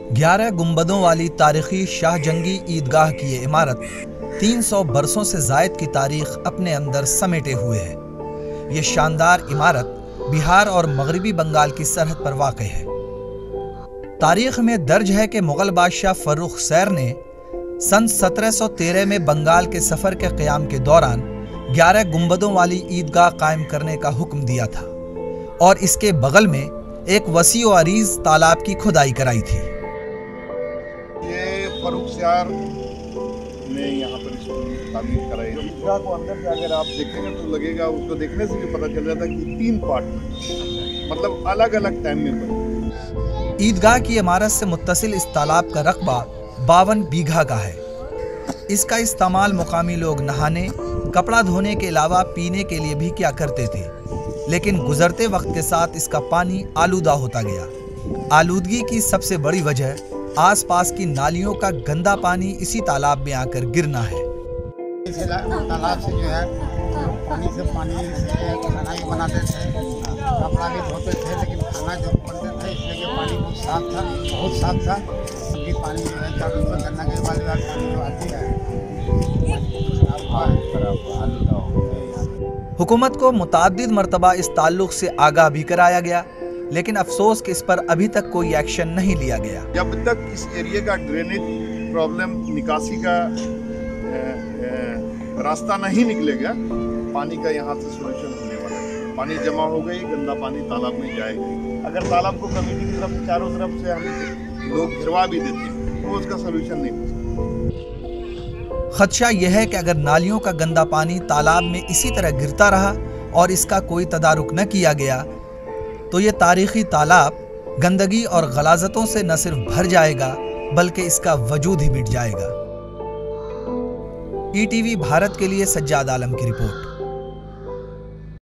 11 गुंबदों वाली तारीखी शाहजंगी ईदगाह की ये इमारत 300 बरसों से जायद की तारीख अपने अंदर समेटे हुए है। ये शानदार इमारत बिहार और मगरबी बंगाल की सरहद पर वाक़ है। तारीख में दर्ज है कि मुगल बादशाह फर्रुख सैर ने सन 1713 में बंगाल के सफ़र के क़याम के दौरान 11 गुंबदों वाली ईदगाह कायम करने का हुक्म दिया था और इसके बगल में एक वसी व अरीज तालाब की खुदाई कराई थी। ये फर्रुख सैर ने यहाँ पर इसको तामीर कराई है। ईदगाह को अंदर से अगर आप देखेंगे तो लगेगा, उसको देखने से भी पता चल जाता है कि 3 पार्ट में, मतलब अलग अलग टाइम में बने। ईदगाह की इमारत से मुत्तसिल इस तालाब का रकबा 52 बीघा का है। इसका इस्तेमाल मुकामी लोग नहाने, कपड़ा धोने के अलावा पीने के लिए भी किया करते थे, लेकिन गुजरते वक्त के साथ इसका पानी आलूदा होता गया। आलूदगी की सबसे बड़ी वजह आसपास की नालियों का गंदा पानी इसी तालाब में आकर गिरना है। तालाब से जो है पानी से खाना भी बनाते थे, कपड़ा भी धोते थे, लेकिन खाना जो बनते थे इसलिए पानी बहुत साफ था, बहुत साफ था। अभी पानी जो है गन्ना के बाद पानी जो आती है हुकूमत को मुताद्दिद मरतबा इस ताल्लुक से आगाह भी कराया गया, लेकिन अफसोस कि इस पर अभी तक कोई एक्शन नहीं लिया गया। जब तक इस एरिया का ड्रेनेज प्रॉब्लम, निकासी का रास्ता नहीं निकलेगा, पानी का यहाँ से सोल्यूशन होने वाला है। पानी जमा हो गई, गंदा पानी तालाब में जाएगा। अगर तालाब को कमेटी की तरफ चारों तरफ से हम लोग घिरवा भी देते हैं तो उसका सोल्यूशन नहीं हो सकता। खदशा यह है कि अगर नालियों का गंदा पानी तालाब में इसी तरह गिरता रहा और इसका कोई तदारुक न किया गया तो ये तारीखी तालाब गंदगी और गलाजतों से न सिर्फ भर जाएगा बल्कि इसका वजूद ही मिट जाएगा। ईटीवी भारत के लिए सज्जाद आलम की रिपोर्ट।